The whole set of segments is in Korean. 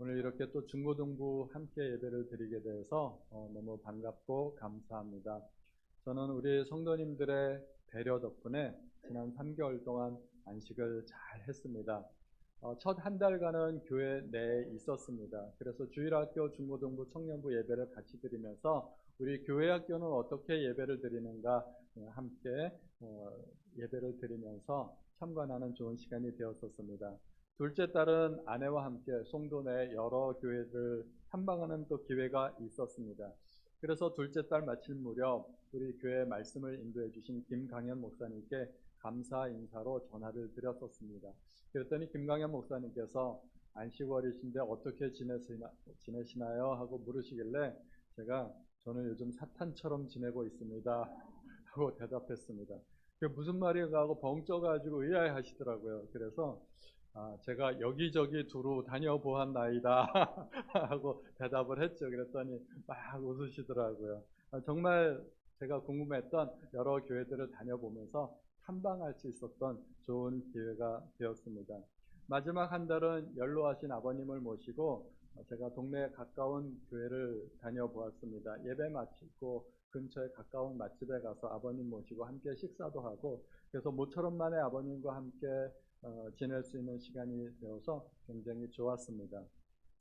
오늘 이렇게 또 중고등부 함께 예배를 드리게 돼서 너무 반갑고 감사합니다. 저는 우리 성도님들의 배려 덕분에 지난 3개월 동안 안식을 잘 했습니다. 첫 한 달간은 교회 내에 있었습니다. 그래서 주일학교, 중고등부, 청년부 예배를 같이 드리면서 우리 교회 학교는 어떻게 예배를 드리는가 함께 예배를 드리면서 참관하는 좋은 시간이 되었었습니다. 둘째 딸은 아내와 함께 송도 내 여러 교회를 탐방하는 또 기회가 있었습니다. 그래서 둘째 딸 마칠 무렵 우리 교회 말씀을 인도해 주신 김강현 목사님께 감사 인사로 전화를 드렸었습니다. 그랬더니 김강현 목사님께서 안식월이신데 어떻게 지내시나요? 하고 물으시길래 제가 저는 요즘 사탄처럼 지내고 있습니다 하고 대답했습니다. 그게 무슨 말인가 하고 벙 쪄가지고 의아해 하시더라고요. 그래서 제가 여기저기 두루 다녀보았나이다 하고 대답을 했죠. 그랬더니 막 웃으시더라고요. 정말 제가 궁금했던 여러 교회들을 다녀보면서 탐방할 수 있었던 좋은 기회가 되었습니다. 마지막 한 달은 연로하신 아버님을 모시고 제가 동네에 가까운 교회를 다녀보았습니다. 예배 마치고 근처에 가까운 맛집에 가서 아버님 모시고 함께 식사도 하고, 그래서 모처럼 만에 아버님과 함께 지낼 수 있는 시간이 되어서 굉장히 좋았습니다.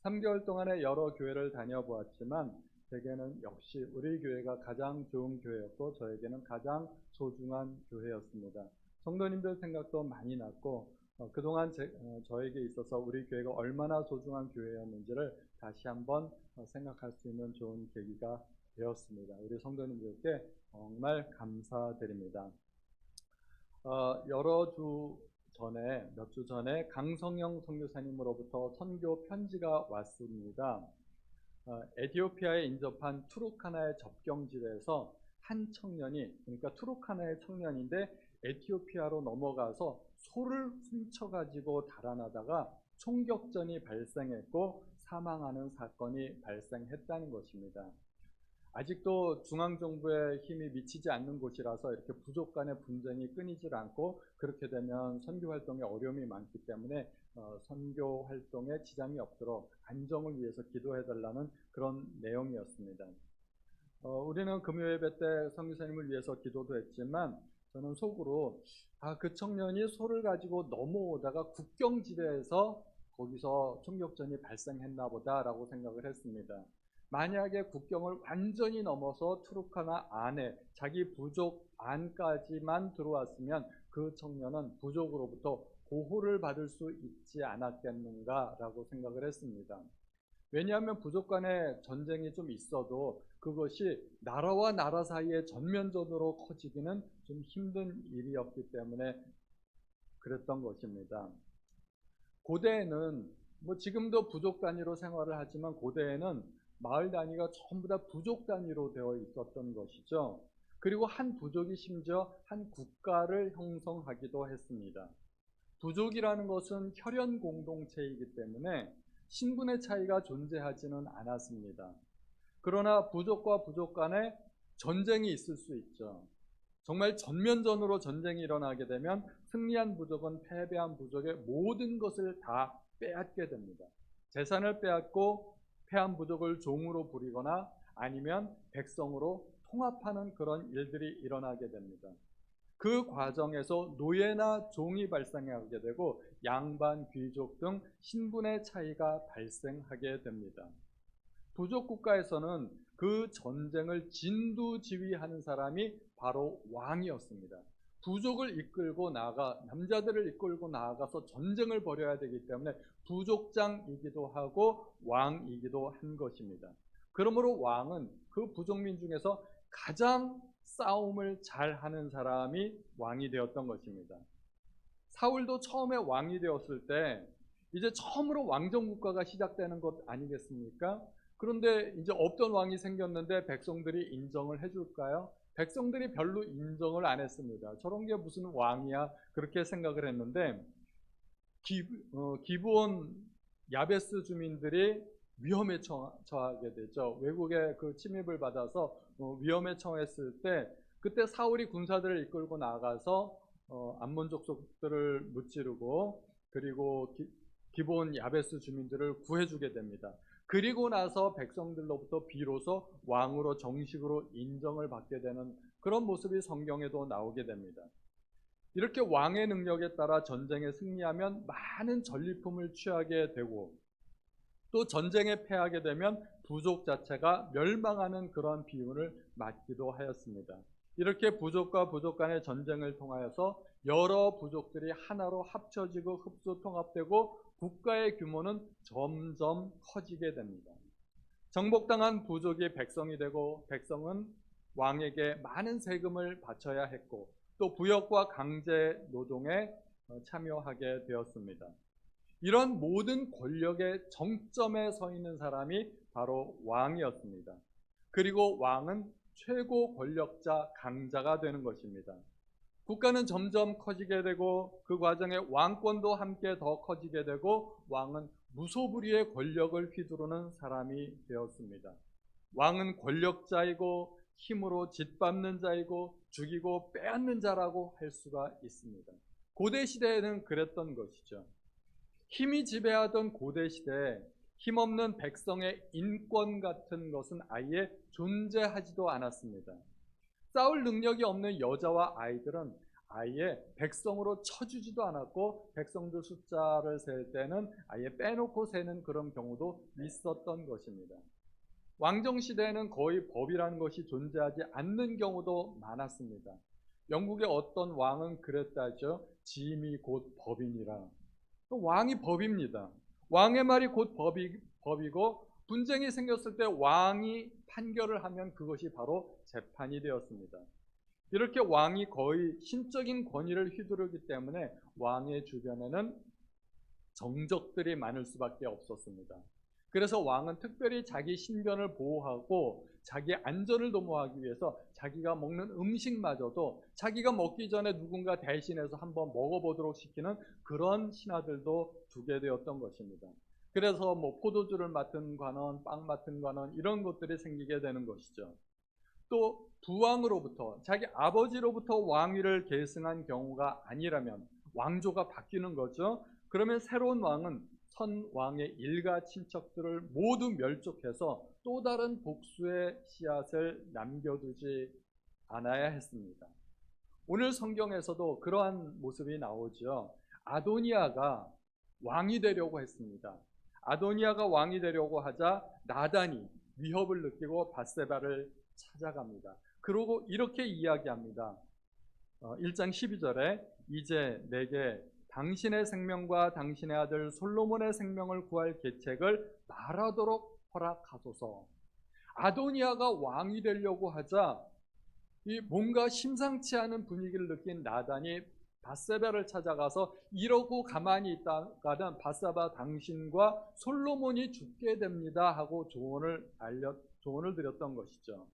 3개월 동안에 여러 교회를 다녀보았지만 제게는 역시 우리 교회가 가장 좋은 교회였고 저에게는 가장 소중한 교회였습니다. 성도님들 생각도 많이 났고 그동안 저에게 있어서 우리 교회가 얼마나 소중한 교회였는지를 다시 한번 생각할 수 있는 좋은 계기가 되었습니다. 우리 성도님들께 정말 감사드립니다. 몇 주 전에 강성영 선교사님으로부터 선교 편지가 왔습니다. 에티오피아에 인접한 투르카나의 접경지대에서 한 청년이, 그러니까 투르카나의 청년인데 에티오피아로 넘어가서 소를 훔쳐가지고 달아나다가 총격전이 발생했고 사망하는 사건이 발생했다는 것입니다. 아직도 중앙정부의 힘이 미치지 않는 곳이라서 이렇게 부족 간의 분쟁이 끊이질 않고, 그렇게 되면 선교 활동에 어려움이 많기 때문에 선교 활동에 지장이 없도록 안정을 위해서 기도해 달라는 그런 내용이었습니다. 우리는 금요예배 때 선교사님을 위해서 기도도 했지만 저는 속으로 그 청년이 소를 가지고 넘어오다가 국경지대에서 거기서 총격전이 발생했나 보다라고 생각을 했습니다. 만약에 국경을 완전히 넘어서 투르카나 안에 자기 부족 안까지만 들어왔으면 그 청년은 부족으로부터 보호를 받을 수 있지 않았겠는가라고 생각을 했습니다. 왜냐하면 부족 간에 전쟁이 좀 있어도 그것이 나라와 나라 사이의 전면전으로 커지기는 좀 힘든 일이었기 때문에 그랬던 것입니다. 고대에는 지금도 부족 단위로 생활을 하지만 고대에는 마을 단위가 전부 다 부족 단위로 되어 있었던 것이죠. 그리고 한 부족이 심지어 한 국가를 형성하기도 했습니다. 부족이라는 것은 혈연 공동체이기 때문에 신분의 차이가 존재하지는 않았습니다. 그러나 부족과 부족 간에 전쟁이 있을 수 있죠. 정말 전면전으로 전쟁이 일어나게 되면 승리한 부족은 패배한 부족의 모든 것을 다 빼앗게 됩니다. 재산을 빼앗고 패한 부족을 종으로 부리거나 아니면 백성으로 통합하는 그런 일들이 일어나게 됩니다. 그 과정에서 노예나 종이 발생하게 되고 양반, 귀족 등 신분의 차이가 발생하게 됩니다. 부족 국가에서는 그 전쟁을 진두지휘하는 사람이 바로 왕이었습니다. 부족을 이끌고 남자들을 이끌고 나아가서 전쟁을 벌여야 되기 때문에 부족장이기도 하고 왕이기도 한 것입니다. 그러므로 왕은 그 부족민 중에서 가장 싸움을 잘하는 사람이 왕이 되었던 것입니다. 사울도 처음에 왕이 되었을 때 이제 처음으로 왕정국가가 시작되는 것 아니겠습니까? 그런데 이제 없던 왕이 생겼는데 백성들이 인정을 해줄까요? 백성들이 별로 인정을 안 했습니다. 저런 게 무슨 왕이야? 그렇게 생각을 했는데 기브온 야베스 주민들이 위험에 처하게 되죠. 외국의 그 침입을 받아서 위험에 처했을 때 그때 사울이 군사들을 이끌고 나가서 암몬 족속들을 무찌르고 그리고 기본 야베스 주민들을 구해주게 됩니다. 그리고 나서 백성들로부터 비로소 왕으로 정식으로 인정을 받게 되는 그런 모습이 성경에도 나오게 됩니다. 이렇게 왕의 능력에 따라 전쟁에 승리하면 많은 전리품을 취하게 되고, 또 전쟁에 패하게 되면 부족 자체가 멸망하는 그런 비운을 맞기도 하였습니다. 이렇게 부족과 부족 간의 전쟁을 통하여서 여러 부족들이 하나로 합쳐지고 흡수 통합되고 국가의 규모는 점점 커지게 됩니다. 정복당한 부족이 백성이 되고, 백성은 왕에게 많은 세금을 바쳐야 했고, 또 부역과 강제 노동에 참여하게 되었습니다. 이런 모든 권력의 정점에 서 있는 사람이 바로 왕이었습니다. 그리고 왕은 최고 권력자, 강자가 되는 것입니다. 국가는 점점 커지게 되고, 그 과정에 왕권도 함께 더 커지게 되고, 왕은 무소불위의 권력을 휘두르는 사람이 되었습니다. 왕은 권력자이고 힘으로 짓밟는 자이고 죽이고 빼앗는 자라고 할 수가 있습니다. 고대 시대에는 그랬던 것이죠. 힘이 지배하던 고대 시대에 힘없는 백성의 인권 같은 것은 아예 존재하지도 않았습니다. 싸울 능력이 없는 여자와 아이들은 아예 백성으로 쳐주지도 않았고, 백성들 숫자를 셀 때는 아예 빼놓고 세는 그런 경우도 있었던 것입니다. 왕정시대에는 거의 법이라는 것이 존재하지 않는 경우도 많았습니다. 영국의 어떤 왕은 그랬다죠. 짐이 곧 법이니라. 왕이 법입니다. 왕의 말이 곧 법이고, 분쟁이 생겼을 때 왕이 판결을 하면 그것이 바로 재판이 되었습니다. 이렇게 왕이 거의 신적인 권위를 휘두르기 때문에 왕의 주변에는 정적들이 많을 수밖에 없었습니다. 그래서 왕은 특별히 자기 신변을 보호하고 자기 안전을 도모하기 위해서 자기가 먹는 음식마저도 자기가 먹기 전에 누군가 대신해서 한번 먹어보도록 시키는 그런 신하들도 두게 되었던 것입니다. 그래서 포도주를 맡은 관원, 빵 맡은 관원, 이런 것들이 생기게 되는 것이죠. 또 부왕으로부터, 자기 아버지로부터 왕위를 계승한 경우가 아니라면 왕조가 바뀌는 거죠. 그러면 새로운 왕은 선 왕의 일가 친척들을 모두 멸족해서 또 다른 복수의 씨앗을 남겨두지 않아야 했습니다. 오늘 성경에서도 그러한 모습이 나오죠. 아도니아가 왕이 되려고 했습니다. 아도니아가 왕이 되려고 하자 나단이 위협을 느끼고 밧세바를 찾아갑니다. 그리고 이렇게 이야기합니다. 1장 12절에 이제 내게 당신의 생명과 당신의 아들 솔로몬의 생명을 구할 계책을 말하도록 허락하소서. 아도니아가 왕이 되려고 하자 뭔가 심상치 않은 분위기를 느낀 나단이 밧세바를 찾아가서 이러고 가만히 있다가는 밧세바 당신과 솔로몬이 죽게 됩니다 하고 조언을 드렸던 것이죠.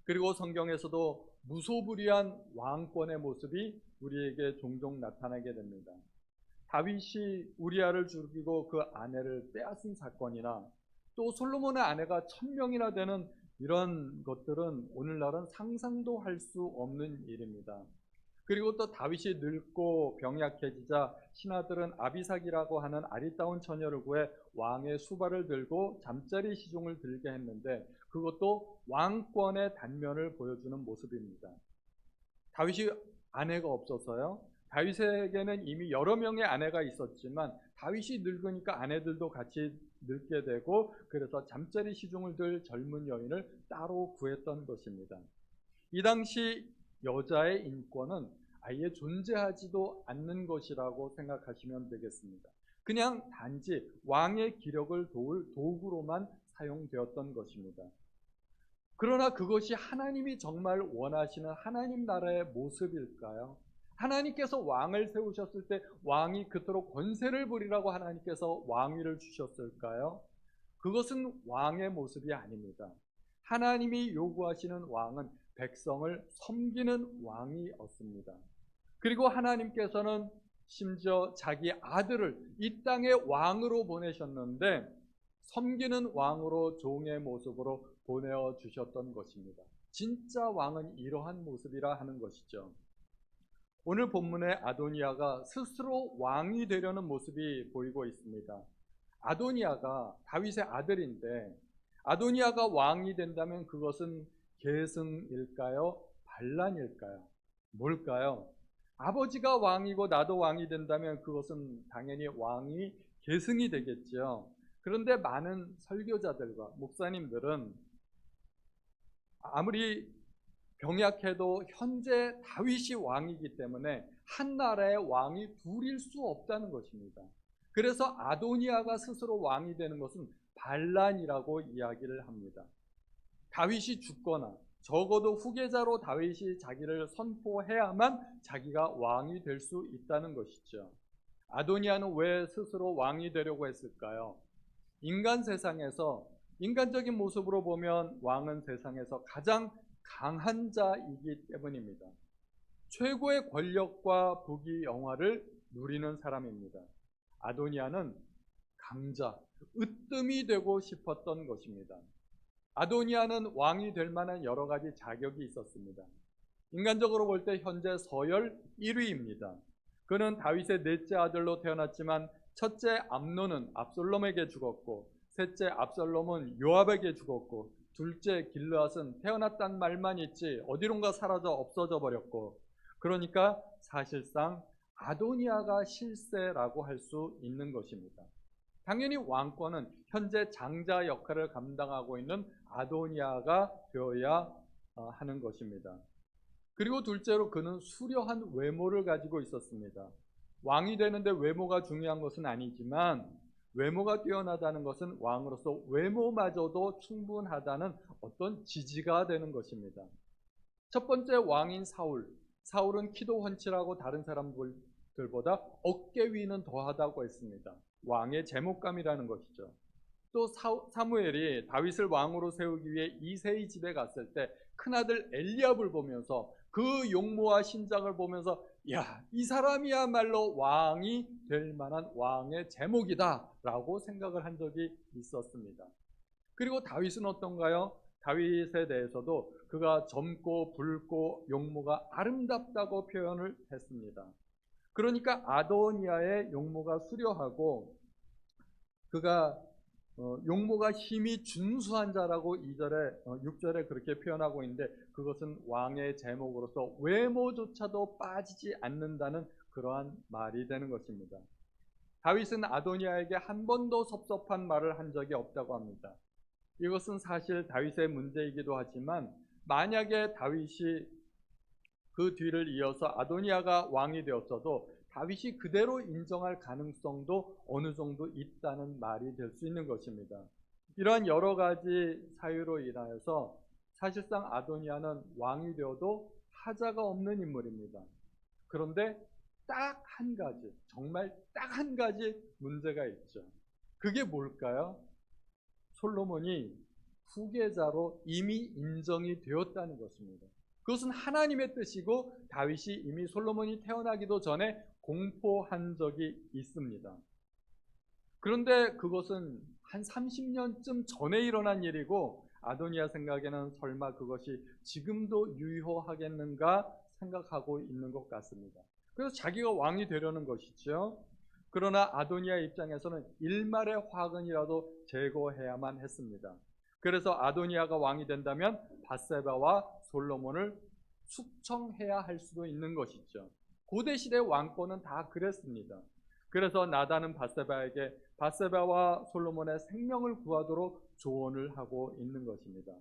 그리고 성경에서도 무소불위한 왕권의 모습이 우리에게 종종 나타나게 됩니다. 다윗이 우리아를 죽이고 그 아내를 빼앗은 사건이나, 또 솔로몬의 아내가 1000명이나 되는 이런 것들은 오늘날은 상상도 할 수 없는 일입니다. 그리고 또 다윗이 늙고 병약해지자 신하들은 아비삭이라고 하는 아리따운 처녀를 구해 왕의 수발을 들고 잠자리 시종을 들게 했는데, 그것도 왕권의 단면을 보여주는 모습입니다. 다윗이 아내가 없어서요. 다윗에게는 이미 여러 명의 아내가 있었지만 다윗이 늙으니까 아내들도 같이 늙게 되고, 그래서 잠자리 시종을 들 젊은 여인을 따로 구했던 것입니다. 이 당시 여자의 인권은 아예 존재하지도 않는 것이라고 생각하시면 되겠습니다. 그냥 단지 왕의 기력을 도울 도구로만 사용되었던 것입니다. 그러나 그것이 하나님이 정말 원하시는 하나님 나라의 모습일까요? 하나님께서 왕을 세우셨을 때 왕이 그토록 권세를 부리라고 하나님께서 왕위를 주셨을까요? 그것은 왕의 모습이 아닙니다. 하나님이 요구하시는 왕은 백성을 섬기는 왕이었습니다. 그리고 하나님께서는 심지어 자기 아들을 이 땅에 왕으로 보내셨는데 섬기는 왕으로 종의 모습으로 보내어 주셨던 것입니다. 진짜 왕은 이러한 모습이라 하는 것이죠. 오늘 본문의 아도니아가 스스로 왕이 되려는 모습이 보이고 있습니다. 아도니아가 다윗의 아들인데 아도니아가 왕이 된다면 그것은 계승일까요? 반란일까요? 뭘까요? 아버지가 왕이고 나도 왕이 된다면 그것은 당연히 왕이 계승이 되겠죠. 그런데 많은 설교자들과 목사님들은 아무리 병약해도 현재 다윗이 왕이기 때문에 한 나라의 왕이 둘일 수 없다는 것입니다. 그래서 아도니아가 스스로 왕이 되는 것은 반란이라고 이야기를 합니다. 다윗이 죽거나 적어도 후계자로 다윗이 자기를 선포해야만 자기가 왕이 될 수 있다는 것이죠. 아도니아는 왜 스스로 왕이 되려고 했을까요? 인간 세상에서 인간적인 모습으로 보면 왕은 세상에서 가장 강한 자이기 때문입니다. 최고의 권력과 부귀 영화를 누리는 사람입니다. 아도니아는 강자, 으뜸이 되고 싶었던 것입니다. 아도니아는 왕이 될 만한 여러 가지 자격이 있었습니다. 인간적으로 볼 때 현재 서열 1위입니다. 그는 다윗의 넷째 아들로 태어났지만 첫째 암논은 압살롬에게 죽었고 셋째 압살롬은 요압에게 죽었고 둘째 길르앗은 태어났단 말만 있지 어디론가 사라져 없어져 버렸고 그러니까 사실상 아도니아가 실세라고 할 수 있는 것입니다. 당연히 왕권은 현재 장자 역할을 감당하고 있는 아도니아가 되어야 하는 것입니다. 그리고 둘째로 그는 수려한 외모를 가지고 있었습니다. 왕이 되는데 외모가 중요한 것은 아니지만 외모가 뛰어나다는 것은 왕으로서 외모마저도 충분하다는 어떤 지지가 되는 것입니다. 첫 번째 왕인 사울은 키도 훤칠하고 다른 사람들보다 어깨 위는 더하다고 했습니다. 왕의 제목감이라는 것이죠. 또 사무엘이 다윗을 왕으로 세우기 위해 이새의 집에 갔을 때 큰아들 엘리압을 보면서 그 용모와 신장을 보면서 야, 이 사람이야말로 왕이 될 만한 왕의 제목이다 라고 생각을 한 적이 있었습니다. 그리고 다윗은 어떤가요? 다윗에 대해서도 그가 젊고 붉고 용모가 아름답다고 표현을 했습니다. 그러니까 아도니아의 용모가 수려하고 그가 용모가 힘이 준수한 자라고 2절에 6절에 그렇게 표현하고 있는데 그것은 왕의 제목으로서 외모조차도 빠지지 않는다는 그러한 말이 되는 것입니다. 다윗은 아도니아에게 한 번도 섭섭한 말을 한 적이 없다고 합니다. 이것은 사실 다윗의 문제이기도 하지만 만약에 다윗이 그 뒤를 이어서 아도니아가 왕이 되었어도 다윗이 그대로 인정할 가능성도 어느 정도 있다는 말이 될 수 있는 것입니다. 이러한 여러 가지 사유로 인하여서 사실상 아도니아는 왕이 되어도 하자가 없는 인물입니다. 그런데 딱 한 가지, 정말 딱 한 가지 문제가 있죠. 그게 뭘까요? 솔로몬이 후계자로 이미 인정이 되었다는 것입니다. 그것은 하나님의 뜻이고 다윗이 이미 솔로몬이 태어나기도 전에 공포한 적이 있습니다. 그런데 그것은 한 30년쯤 전에 일어난 일이고 아도니아 생각에는 설마 그것이 지금도 유효하겠는가 생각하고 있는 것 같습니다. 그래서 자기가 왕이 되려는 것이죠. 그러나 아도니아 입장에서는 일말의 화근이라도 제거해야만 했습니다. 그래서 아도니아가 왕이 된다면 밧세바와 솔로몬을 숙청해야 할 수도 있는 것이죠. 고대 시대 왕권은 다 그랬습니다. 그래서 나단은 밧세바에게 밧세바와 솔로몬의 생명을 구하도록 조언을 하고 있는 것입니다.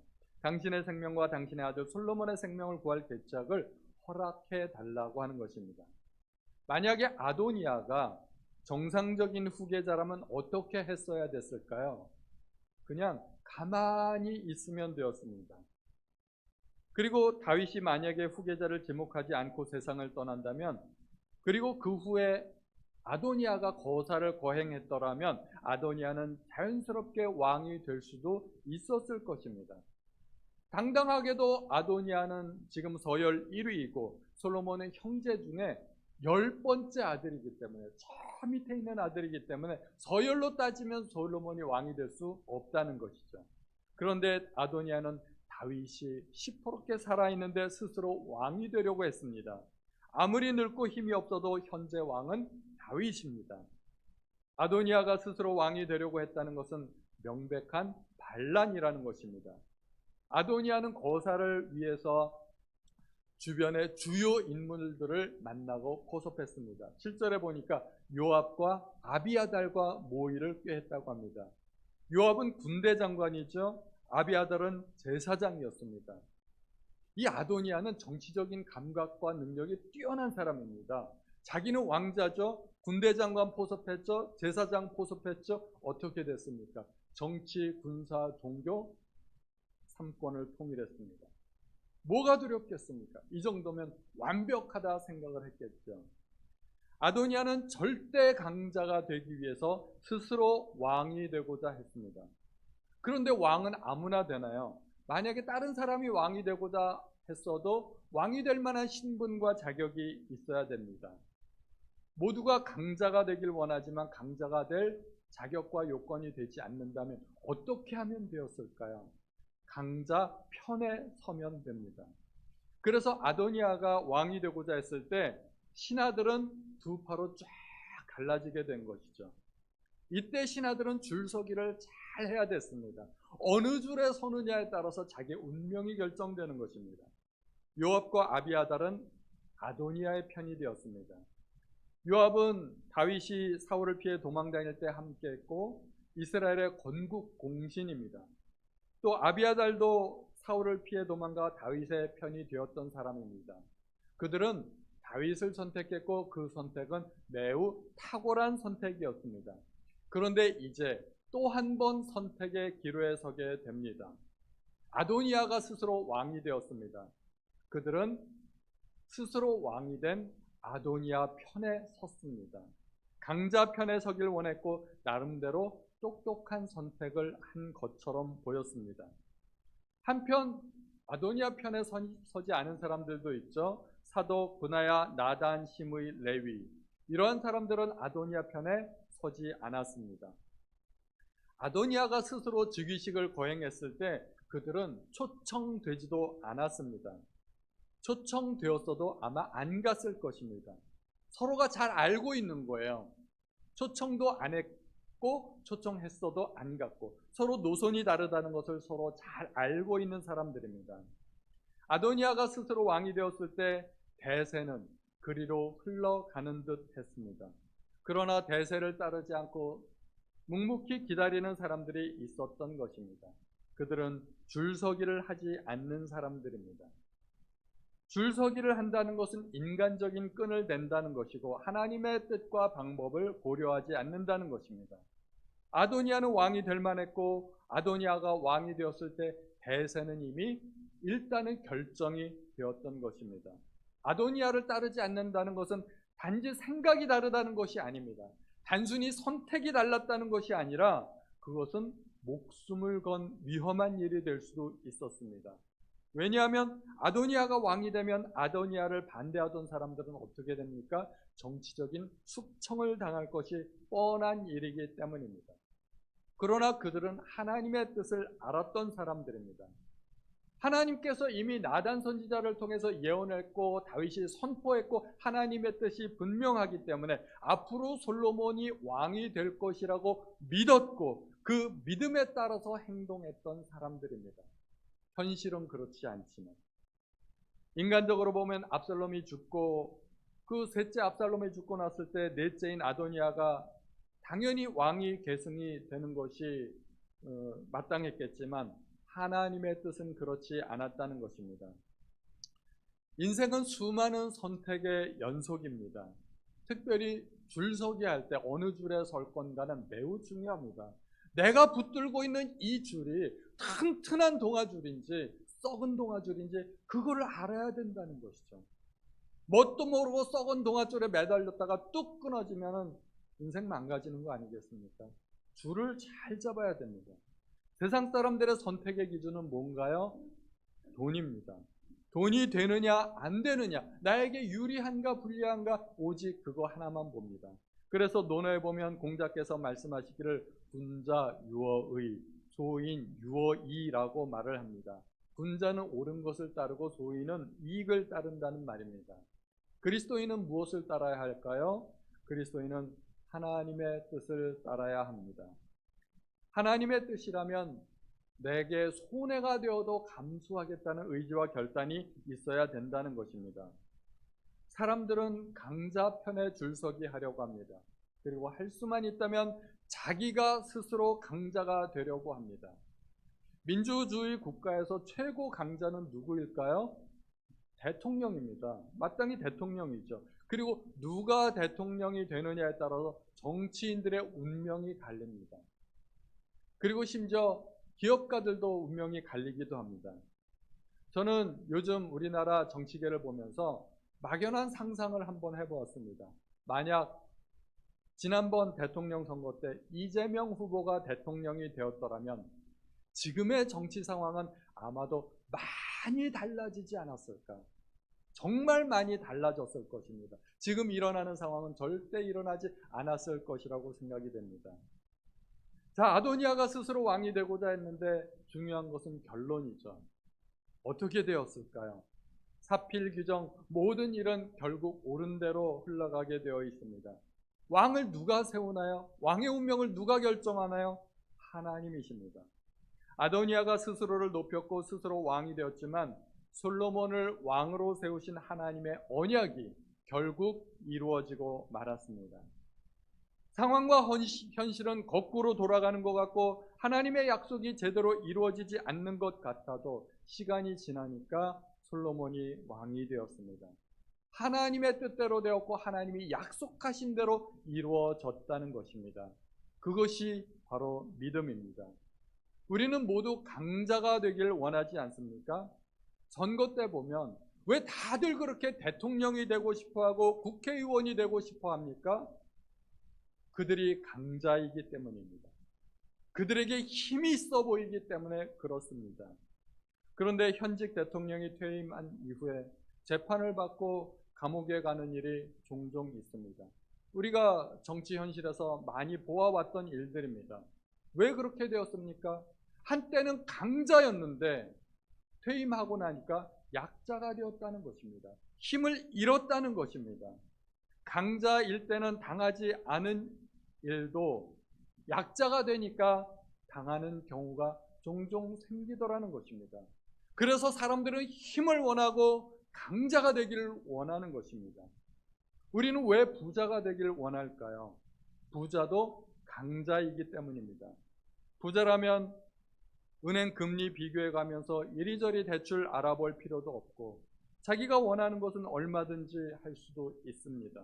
당신의 생명과 당신의 아들 솔로몬의 생명을 구할 계책을 허락해 달라고 하는 것입니다. 만약에 아도니아가 정상적인 후계자라면 어떻게 했어야 됐을까요? 그냥 가만히 있으면 되었습니다. 그리고 다윗이 만약에 후계자를 지목하지 않고 세상을 떠난다면 그리고 그 후에 아도니아가 거사를 거행했더라면 아도니아는 자연스럽게 왕이 될 수도 있었을 것입니다. 당당하게도 아도니아는 지금 서열 1위이고 솔로몬은 형제 중에 10번째 아들이기 때문에 저 밑에 있는 아들이기 때문에 서열로 따지면 솔로몬이 왕이 될 수 없다는 것이죠. 그런데 아도니아는 다윗이 시퍼렇게 살아있는데 스스로 왕이 되려고 했습니다. 아무리 늙고 힘이 없어도 현재 왕은 다윗입니다. 아도니아가 스스로 왕이 되려고 했다는 것은 명백한 반란이라는 것입니다. 아도니아는 거사를 위해서 주변의 주요 인물들을 만나고 포섭했습니다. 7절에 보니까 요압과 아비아달과 모의를 꾀했다고 합니다. 요압은 군대 장관이죠. 아비아달은 제사장이었습니다. 이 아도니아는 정치적인 감각과 능력이 뛰어난 사람입니다. 자기는 왕자죠. 군대 장관 포섭했죠. 제사장 포섭했죠. 어떻게 됐습니까? 정치, 군사, 종교 3권을 통일했습니다. 뭐가 두렵겠습니까? 이 정도면 완벽하다 생각을 했겠죠. 아도니아는 절대 강자가 되기 위해서 스스로 왕이 되고자 했습니다. 그런데 왕은 아무나 되나요? 만약에 다른 사람이 왕이 되고자 했어도 왕이 될 만한 신분과 자격이 있어야 됩니다. 모두가 강자가 되길 원하지만 강자가 될 자격과 요건이 되지 않는다면 어떻게 하면 되었을까요? 강자 편에 서면 됩니다. 그래서 아도니아가 왕이 되고자 했을 때 신하들은 두 파로 쫙 갈라지게 된 것이죠. 이때 신하들은 줄서기를 잘 해야 됐습니다. 어느 줄에 서느냐에 따라서 자기의 운명이 결정되는 것입니다. 요압과 아비아달은 아도니아의 편이 되었습니다. 요압은 다윗이 사울을 피해 도망다닐 때 함께했고 이스라엘의 건국 공신입니다. 또 아비아달도 사울을 피해 도망가 다윗의 편이 되었던 사람입니다. 그들은 다윗을 선택했고 그 선택은 매우 탁월한 선택이었습니다. 그런데 이제 또 한 번 선택의 기로에 서게 됩니다. 아도니아가 스스로 왕이 되었습니다. 그들은 스스로 왕이 된 아도니아 편에 섰습니다. 강자 편에 서길 원했고 나름대로 똑똑한 선택을 한 것처럼 보였습니다. 한편 아도니아 편에 서지 않은 사람들도 있죠. 사도 브나야, 나단, 시므이, 레위, 이러한 사람들은 아도니아 편에 서지 않았습니다. 아도니아가 스스로 즉위식을 거행했을 때 그들은 초청되지도 않았습니다. 초청되었어도 아마 안 갔을 것입니다. 서로가 잘 알고 있는 거예요. 초청도 안 했고 초청했어도 안 갔고 서로 노선이 다르다는 것을 서로 잘 알고 있는 사람들입니다. 아도니아가 스스로 왕이 되었을 때 대세는 그리로 흘러가는 듯 했습니다. 그러나 대세를 따르지 않고 묵묵히 기다리는 사람들이 있었던 것입니다. 그들은 줄서기를 하지 않는 사람들입니다. 줄서기를 한다는 것은 인간적인 끈을 댄다는 것이고 하나님의 뜻과 방법을 고려하지 않는다는 것입니다. 아도니아는 왕이 될 만했고 아도니아가 왕이 되었을 때 대세는 이미 일단은 결정이 되었던 것입니다. 아도니아를 따르지 않는다는 것은 단지 생각이 다르다는 것이 아닙니다. 단순히 선택이 달랐다는 것이 아니라 그것은 목숨을 건 위험한 일이 될 수도 있었습니다. 왜냐하면 아도니아가 왕이 되면 아도니아를 반대하던 사람들은 어떻게 됩니까? 정치적인 숙청을 당할 것이 뻔한 일이기 때문입니다. 그러나 그들은 하나님의 뜻을 알았던 사람들입니다. 하나님께서 이미 나단 선지자를 통해서 예언했고 다윗이 선포했고 하나님의 뜻이 분명하기 때문에 앞으로 솔로몬이 왕이 될 것이라고 믿었고 그 믿음에 따라서 행동했던 사람들입니다. 현실은 그렇지 않지만 인간적으로 보면 압살롬이 죽고 그 셋째 압살롬이 죽고 났을 때 넷째인 아도니아가 당연히 왕이 계승이 되는 것이 마땅했겠지만 하나님의 뜻은 그렇지 않았다는 것입니다. 인생은 수많은 선택의 연속입니다. 특별히 줄서기 할 때 어느 줄에 설 건가는 매우 중요합니다. 내가 붙들고 있는 이 줄이 튼튼한 동아줄인지 썩은 동아줄인지 그거를 알아야 된다는 것이죠. 뭣도 모르고 썩은 동아줄에 매달렸다가 뚝 끊어지면 인생 망가지는 거 아니겠습니까? 줄을 잘 잡아야 됩니다. 세상 사람들의 선택의 기준은 뭔가요? 돈입니다. 돈이 되느냐 안 되느냐, 나에게 유리한가 불리한가, 오직 그거 하나만 봅니다. 그래서 논어에 보면 공자께서 말씀하시기를 군자 유어의, 소인 유어이라고 말을 합니다. 군자는 옳은 것을 따르고 소인은 이익을 따른다는 말입니다. 그리스도인은 무엇을 따라야 할까요? 그리스도인은 하나님의 뜻을 따라야 합니다. 하나님의 뜻이라면 내게 손해가 되어도 감수하겠다는 의지와 결단이 있어야 된다는 것입니다. 사람들은 강자 편에 줄서기 하려고 합니다. 그리고 할 수만 있다면 자기가 스스로 강자가 되려고 합니다. 민주주의 국가에서 최고 강자는 누구일까요? 대통령입니다. 마땅히 대통령이죠. 그리고 누가 대통령이 되느냐에 따라서 정치인들의 운명이 갈립니다. 그리고 심지어 기업가들도 운명이 갈리기도 합니다. 저는 요즘 우리나라 정치계를 보면서 막연한 상상을 한번 해보았습니다. 만약 지난번 대통령 선거 때 이재명 후보가 대통령이 되었더라면 지금의 정치 상황은 아마도 많이 달라지지 않았을까? 정말 많이 달라졌을 것입니다. 지금 일어나는 상황은 절대 일어나지 않았을 것이라고 생각이 됩니다. 자, 아도니아가 스스로 왕이 되고자 했는데 중요한 것은 결론이죠. 어떻게 되었을까요? 사필 규정 모든 일은 결국 옳은 대로 흘러가게 되어 있습니다. 왕을 누가 세우나요? 왕의 운명을 누가 결정하나요? 하나님이십니다. 아도니아가 스스로를 높였고 스스로 왕이 되었지만 솔로몬을 왕으로 세우신 하나님의 언약이 결국 이루어지고 말았습니다. 상황과 현실은 거꾸로 돌아가는 것 같고 하나님의 약속이 제대로 이루어지지 않는 것 같아도 시간이 지나니까 솔로몬이 왕이 되었습니다. 하나님의 뜻대로 되었고 하나님이 약속하신 대로 이루어졌다는 것입니다. 그것이 바로 믿음입니다. 우리는 모두 강자가 되길 원하지 않습니까? 선거 때 보면 왜 다들 그렇게 대통령이 되고 싶어하고 국회의원이 되고 싶어합니까? 그들이 강자이기 때문입니다. 그들에게 힘이 있어 보이기 때문에 그렇습니다. 그런데 현직 대통령이 퇴임한 이후에 재판을 받고 감옥에 가는 일이 종종 있습니다. 우리가 정치 현실에서 많이 보아왔던 일들입니다. 왜 그렇게 되었습니까? 한때는 강자였는데 퇴임하고 나니까 약자가 되었다는 것입니다. 힘을 잃었다는 것입니다. 강자일 때는 당하지 않은 일도 약자가 되니까 당하는 경우가 종종 생기더라는 것입니다. 그래서 사람들은 힘을 원하고 강자가 되기를 원하는 것입니다. 우리는 왜 부자가 되기를 원할까요? 부자도 강자이기 때문입니다. 부자라면 은행 금리 비교해 가면서 이리저리 대출 알아볼 필요도 없고 자기가 원하는 것은 얼마든지 할 수도 있습니다.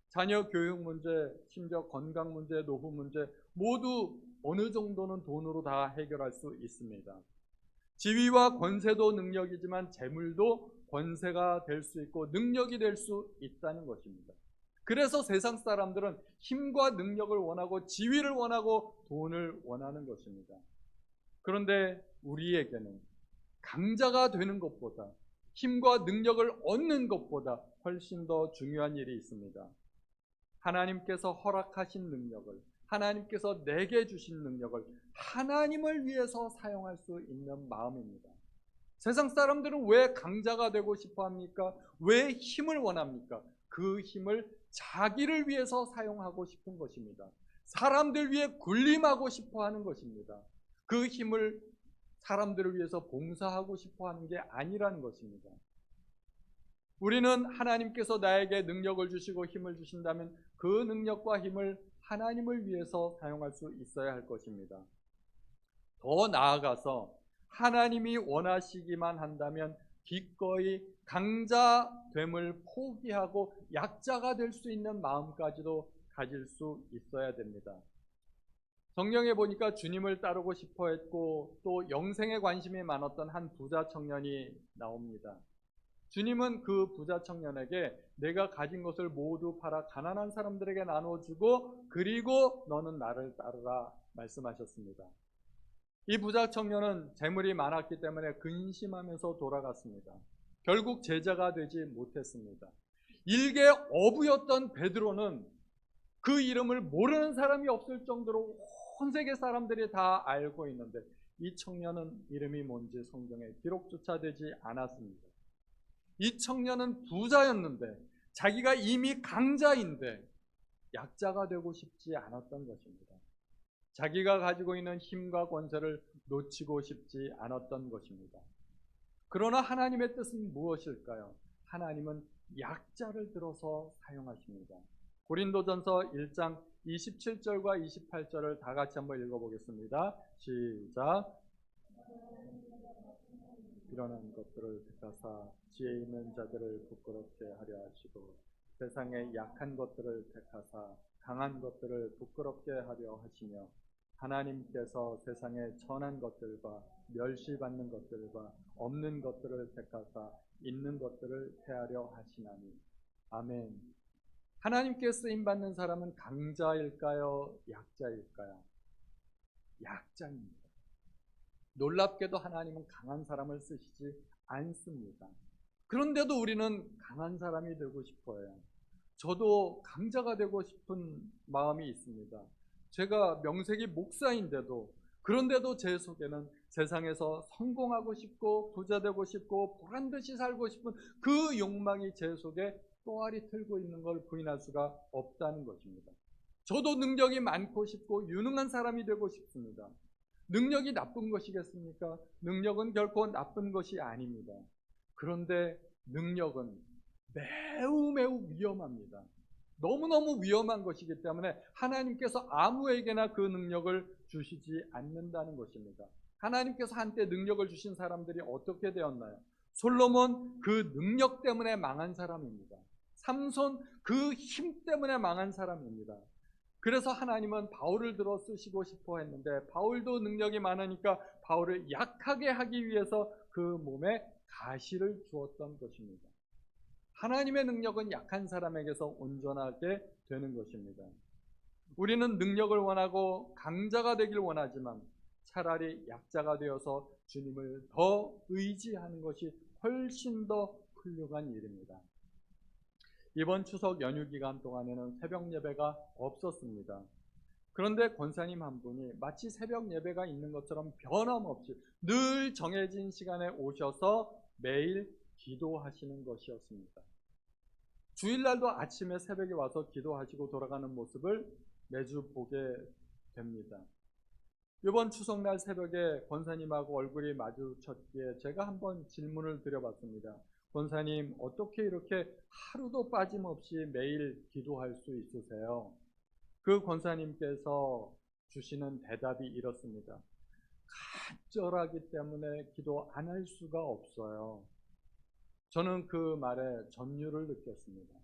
자녀 교육 문제, 심지어 건강 문제, 노후 문제 모두 어느 정도는 돈으로 다 해결할 수 있습니다. 지위와 권세도 능력이지만 재물도 권세가 될 수 있고 능력이 될 수 있다는 것입니다. 그래서 세상 사람들은 힘과 능력을 원하고 지위를 원하고 돈을 원하는 것입니다. 그런데 우리에게는 강자가 되는 것보다 힘과 능력을 얻는 것보다 훨씬 더 중요한 일이 있습니다. 하나님께서 허락하신 능력을, 하나님께서 내게 주신 능력을 하나님을 위해서 사용할 수 있는 마음입니다. 세상 사람들은 왜 강자가 되고 싶어 합니까? 왜 힘을 원합니까? 그 힘을 자기를 위해서 사용하고 싶은 것입니다. 사람들 위해 군림하고 싶어 하는 것입니다. 그 힘을 사람들을 위해서 봉사하고 싶어 하는 게 아니라는 것입니다. 우리는 하나님께서 나에게 능력을 주시고 힘을 주신다면 그 능력과 힘을 하나님을 위해서 사용할 수 있어야 할 것입니다. 더 나아가서 하나님이 원하시기만 한다면 기꺼이 강자됨을 포기하고 약자가 될 수 있는 마음까지도 가질 수 있어야 됩니다. 성경에 보니까 주님을 따르고 싶어 했고 또 영생에 관심이 많았던 한 부자 청년이 나옵니다. 주님은 그 부자 청년에게 내가 가진 것을 모두 팔아 가난한 사람들에게 나눠주고 그리고 너는 나를 따르라 말씀하셨습니다. 이 부자 청년은 재물이 많았기 때문에 근심하면서 돌아갔습니다. 결국 제자가 되지 못했습니다. 일개 어부였던 베드로는 그 이름을 모르는 사람이 없을 정도로 온 세계 사람들이 다 알고 있는데 이 청년은 이름이 뭔지 성경에 기록조차 되지 않았습니다. 이 청년은 부자였는데 자기가 이미 강자인데 약자가 되고 싶지 않았던 것입니다. 자기가 가지고 있는 힘과 권세를 놓치고 싶지 않았던 것입니다. 그러나 하나님의 뜻은 무엇일까요? 하나님은 약자를 들어서 사용하십니다. 고린도전서 1장 27절과 28절을 다 같이 한번 읽어보겠습니다. 시작. 일어난 것들을 택하사 지혜 있는 자들을 부끄럽게 하려 하시고 세상의 약한 것들을 택하사 강한 것들을 부끄럽게 하려 하시며 하나님께서 세상의 천한 것들과 멸시받는 것들과 없는 것들을 택하사 있는 것들을 패하려 하시나니. 아멘. 하나님께 쓰임받는 사람은 강자일까요? 약자일까요? 약자입니다. 놀랍게도 하나님은 강한 사람을 쓰시지 않습니다. 그런데도 우리는 강한 사람이 되고 싶어요. 저도 강자가 되고 싶은 마음이 있습니다. 제가 명색이 목사인데도, 그런데도 제 속에는 세상에서 성공하고 싶고 부자 되고 싶고 보란듯이 살고 싶은 그 욕망이 제 속에 또아리 틀고 있는 걸 부인할 수가 없다는 것입니다. 저도 능력이 많고 싶고 유능한 사람이 되고 싶습니다. 능력이 나쁜 것이겠습니까? 능력은 결코 나쁜 것이 아닙니다. 그런데 능력은 매우 위험합니다. 너무너무 위험한 것이기 때문에 하나님께서 아무에게나 그 능력을 주시지 않는다는 것입니다. 하나님께서 한때 능력을 주신 사람들이 어떻게 되었나요? 솔로몬 그 능력 때문에 망한 사람입니다. 삼손 그 힘 때문에 망한 사람입니다. 그래서 하나님은 바울을 들어 쓰시고 싶어 했는데 바울도 능력이 많으니까 바울을 약하게 하기 위해서 그 몸에 가시를 주었던 것입니다. 하나님의 능력은 약한 사람에게서 온전하게 되는 것입니다. 우리는 능력을 원하고 강자가 되길 원하지만 차라리 약자가 되어서 주님을 더 의지하는 것이 훨씬 더 훌륭한 일입니다. 이번 추석 연휴 기간 동안에는 새벽 예배가 없었습니다. 그런데 권사님 한 분이 마치 새벽 예배가 있는 것처럼 변함없이 늘 정해진 시간에 오셔서 매일 기도하시는 것이었습니다. 주일날도 아침에 새벽에 와서 기도하시고 돌아가는 모습을 매주 보게 됩니다. 이번 추석날 새벽에 권사님하고 얼굴이 마주쳤기에 제가 한번 질문을 드려봤습니다. 권사님, 어떻게 이렇게 하루도 빠짐없이 매일 기도할 수 있으세요? 그 권사님께서 주시는 대답이 이렇습니다. 간절하기 때문에 기도 안 할 수가 없어요. 저는 그 말에 전율을 느꼈습니다.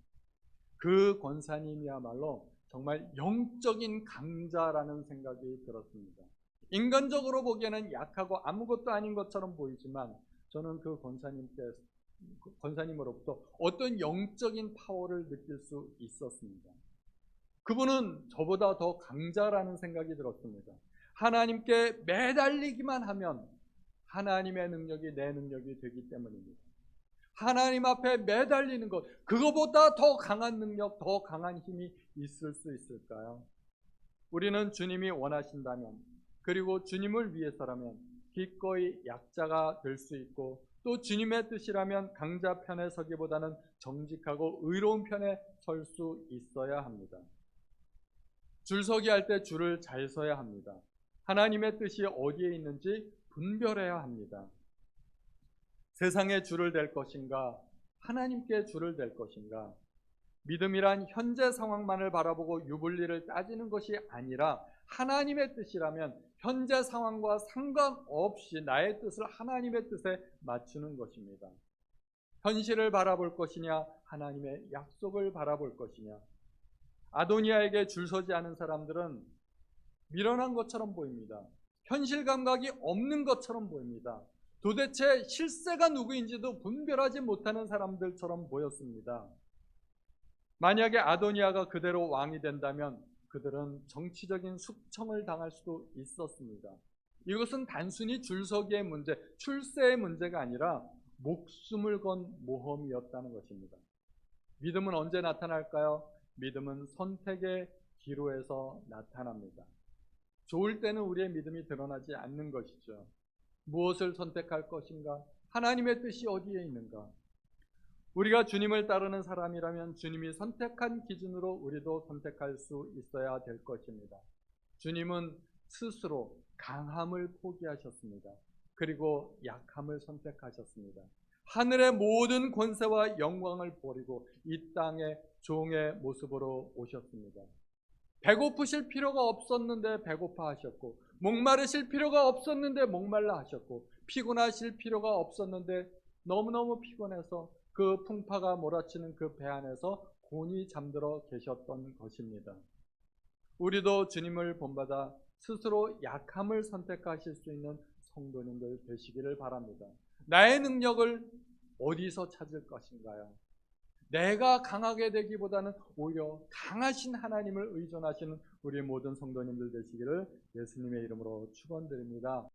그 권사님이야말로 정말 영적인 강자라는 생각이 들었습니다. 인간적으로 보기에는 약하고 아무것도 아닌 것처럼 보이지만 저는 그 권사님으로부터 어떤 영적인 파워를 느낄 수 있었습니다. 그분은 저보다 더 강자라는 생각이 들었습니다. 하나님께 매달리기만 하면 하나님의 능력이 내 능력이 되기 때문입니다. 하나님 앞에 매달리는 것, 그거보다 더 강한 능력, 더 강한 힘이 있을 수 있을까요? 우리는 주님이 원하신다면, 그리고 주님을 위해서라면 기꺼이 약자가 될 수 있고, 또 주님의 뜻이라면 강자 편에 서기보다는 정직하고 의로운 편에 설 수 있어야 합니다. 줄서기 할 때 줄을 잘 서야 합니다. 하나님의 뜻이 어디에 있는지 분별해야 합니다. 세상에 줄을 댈 것인가, 하나님께 줄을 댈 것인가. 믿음이란 현재 상황만을 바라보고 유불리를 따지는 것이 아니라 하나님의 뜻이라면 현재 상황과 상관없이 나의 뜻을 하나님의 뜻에 맞추는 것입니다. 현실을 바라볼 것이냐, 하나님의 약속을 바라볼 것이냐. 아도니아에게 줄 서지 않은 사람들은 미련한 것처럼 보입니다. 현실 감각이 없는 것처럼 보입니다. 도대체 실세가 누구인지도 분별하지 못하는 사람들처럼 보였습니다. 만약에 아도니아가 그대로 왕이 된다면 그들은 정치적인 숙청을 당할 수도 있었습니다. 이것은 단순히 줄서기의 문제, 출세의 문제가 아니라 목숨을 건 모험이었다는 것입니다. 믿음은 언제 나타날까요? 믿음은 선택의 기로에서 나타납니다. 좋을 때는 우리의 믿음이 드러나지 않는 것이죠. 무엇을 선택할 것인가? 하나님의 뜻이 어디에 있는가? 우리가 주님을 따르는 사람이라면 주님이 선택한 기준으로 우리도 선택할 수 있어야 될 것입니다. 주님은 스스로 강함을 포기하셨습니다. 그리고 약함을 선택하셨습니다. 하늘의 모든 권세와 영광을 버리고 이 땅에 종의 모습으로 오셨습니다. 배고프실 필요가 없었는데 배고파하셨고, 목마르실 필요가 없었는데 목말라 하셨고, 피곤하실 필요가 없었는데 너무너무 피곤해서 그 풍파가 몰아치는 그 배 안에서 곤히 잠들어 계셨던 것입니다. 우리도 주님을 본받아 스스로 약함을 선택하실 수 있는 성도님들 되시기를 바랍니다. 나의 능력을 어디서 찾을 것인가요? 내가 강하게 되기보다는 오히려 강하신 하나님을 의존하시는 우리 모든 성도님들 되시기를 예수님의 이름으로 축원드립니다.